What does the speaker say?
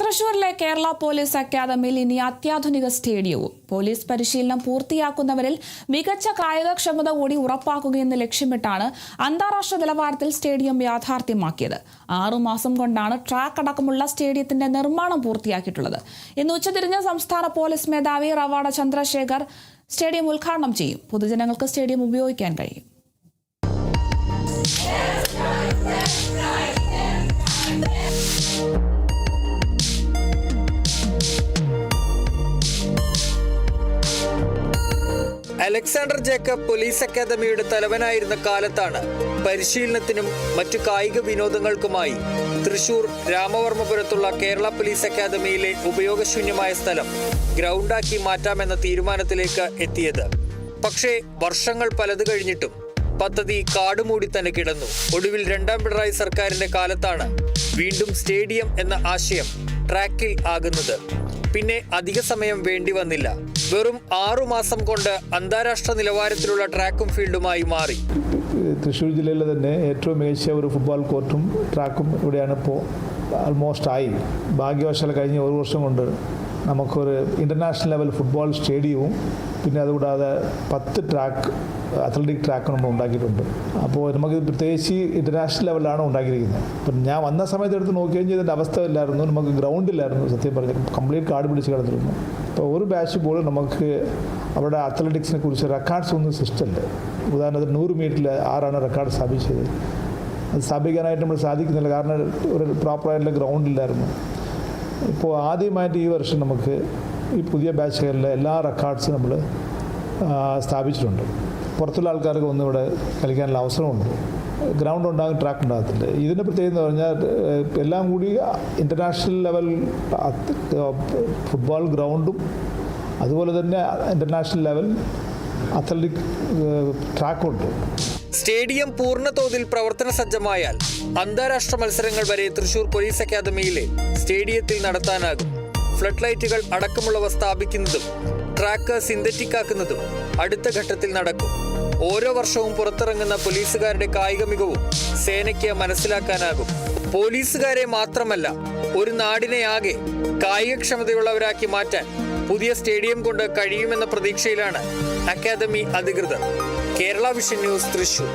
തൃശൂരിലെ കേരള പോലീസ് അക്കാദമിയിൽ ഇനി അത്യാധുനിക സ്റ്റേഡിയവും പോലീസ് പരിശീലനം പൂർത്തിയാക്കുന്നവരിൽ മികച്ച കായികക്ഷമത കൂടി ഉറപ്പാക്കുകയെന്ന് ലക്ഷ്യമിട്ടാണ് അന്താരാഷ്ട്ര നിലവാരത്തിൽ സ്റ്റേഡിയം യാഥാർത്ഥ്യമാക്കിയത്. 6 മാസം കൊണ്ടാണ് ട്രാക്ക് അടക്കമുള്ള സ്റ്റേഡിയത്തിന്റെ നിർമ്മാണം പൂർത്തിയാക്കിയിട്ടുള്ളത്. ഇന്ന് ഉച്ചതിരിഞ്ഞ് സംസ്ഥാന പോലീസ് മേധാവി റവാഡ ചന്ദ്രശേഖർ സ്റ്റേഡിയം ഉദ്ഘാടനം ചെയ്യും. പൊതുജനങ്ങൾക്ക് സ്റ്റേഡിയം ഉപയോഗിക്കാൻ കഴിയും. അലക്സാണ്ടർ ജേക്കബ് പോലീസ് അക്കാദമിയുടെ തലവനായിരുന്ന കാലത്താണ് പരിശീലനത്തിനും മറ്റു കായിക വിനോദങ്ങൾക്കുമായി തൃശൂർ രാമവർമ്മപുരത്തുള്ള കേരള പോലീസ് അക്കാദമിയിലെ ഉപയോഗശൂന്യമായ സ്ഥലം ഗ്രൗണ്ടാക്കി മാറ്റാമെന്ന തീരുമാനത്തിലേക്ക് എത്തിയത്. പക്ഷേ വർഷങ്ങൾ പലത് കഴിഞ്ഞിട്ടും പദ്ധതി കാടുമൂടി തന്നെ കിടന്നു. ഒടുവിൽ 2ാം പിണറായി സർക്കാരിന്റെ കാലത്താണ് വീണ്ടും സ്റ്റേഡിയം എന്ന ആശയം ട്രാക്കിൽ ആകുന്നത്. പിന്നെ അധിക സമയം വേണ്ടി വന്നില്ല. വെറും 6 മാസം കൊണ്ട് അന്താരാഷ്ട്ര നിലവാരത്തിലുള്ള ട്രാക്കും ഫീൽഡുമായി മാറി. തൃശ്ശൂർ ജില്ലയിലെ തന്നെ ഏറ്റവും മികച്ച ഒരു ഫുട്ബോൾ കോർട്ടും ട്രാക്കും ഇവിടെയാണ് ഇപ്പോൾ ആൾമോസ്റ്റ് ആയി. ഭാഗ്യവശാൽ കഴിഞ്ഞ 1 വർഷം കൊണ്ട് നമുക്കൊരു ഇൻ്റർനാഷണൽ ലെവൽ ഫുട്ബോൾ സ്റ്റേഡിയവും പിന്നെ അതുകൂടാതെ 10 ട്രാക്ക് അത്ലറ്റിക് ട്രാക്ക് നമ്മൾ ഉണ്ടാക്കിയിട്ടുണ്ട്. അപ്പോൾ നമുക്ക് പ്രത്യേകിച്ച് ഇൻ്റർനാഷണൽ ലെവലിലാണ് ഉണ്ടാക്കിയിരിക്കുന്നത്. അപ്പം ഞാൻ വന്ന സമയത്ത് എടുത്ത് നോക്കുകയും ചെയ്തതിൻ്റെ അവസ്ഥ ഇല്ലായിരുന്നു. നമുക്ക് ഗ്രൗണ്ടില്ലായിരുന്നു, സത്യം പറഞ്ഞാൽ കംപ്ലീറ്റ് കാട് പിടിച്ച് കിടന്നിരുന്നു. അപ്പോൾ ഒരു ബാച്ച് പോലും നമുക്ക് അവിടെ അത്ലറ്റിക്സിനെ കുറിച്ച് റെക്കോർഡ്സ് ഒന്നും സിസ്റ്റമില്ല. ഉദാഹരണത്തിന് 100 മീറ്ററിൽ ആരാണ് റെക്കോർഡ് സ്ഥാപിച്ചത്. അത് സ്ഥാപിക്കാനായിട്ട് നമ്മൾ സാധിക്കുന്നില്ല, കാരണം ഒരു പ്രോപ്പറായിട്ടുള്ള ഗ്രൗണ്ടില്ലായിരുന്നു. ഇപ്പോൾ ആദ്യമായിട്ട് ഈ വർഷം നമുക്ക് ഈ പുതിയ ബാച്ചുകളിലെ എല്ലാ റെക്കോർഡ്സും നമ്മൾ സ്ഥാപിച്ചിട്ടുണ്ട്. പുറത്തുള്ള ആൾക്കാർക്ക് ഒന്നും ഇവിടെ കളിക്കാനുള്ള അവസരമുണ്ട്. ഗ്രൗണ്ട് ഉണ്ടാകും, ട്രാക്ക് ഉണ്ടാകത്തില്ല. ഇതിൻ്റെ പ്രത്യേകത എന്ന് പറഞ്ഞാൽ എല്ലാം കൂടി ഇൻ്റർനാഷണൽ ലെവൽ ഫുട്ബോൾ ഗ്രൗണ്ടും അതുപോലെ തന്നെ ഇൻ്റർനാഷണൽ ലെവൽ അത്ലറ്റിക് ട്രാക്കുണ്ട്. സ്റ്റേഡിയം പൂർണ്ണ തോതിൽ പ്രവർത്തന സജ്ജമായാൽ അന്താരാഷ്ട്ര മത്സരങ്ങൾ വരെ തൃശൂർ പോലീസ് അക്കാദമിയിലെ സ്റ്റേഡിയത്തിൽ നടത്താനാകും. ഫ്ലഡ് ലൈറ്റുകൾ അടക്കമുള്ളവ സ്ഥാപിക്കുന്നതും ട്രാക്ക് സിന്തറ്റിക് ആക്കുന്നതും അടുത്ത ഘട്ടത്തിൽ നടക്കും. ഓരോ വർഷവും പുറത്തിറങ്ങുന്ന പോലീസുകാരുടെ കായിക മികവും സേനയ്ക്ക് മനസ്സിലാക്കാനാകും. പോലീസുകാരെ മാത്രമല്ല, ഒരു നാടിനെ ആകെ കായികക്ഷമതയുള്ളവരാക്കി മാറ്റാൻ പുതിയ സ്റ്റേഡിയം കൊണ്ട് കഴിയുമെന്ന പ്രതീക്ഷയിലാണ് അക്കാദമി അധികൃതർ. Kerala vision news, Thrissur.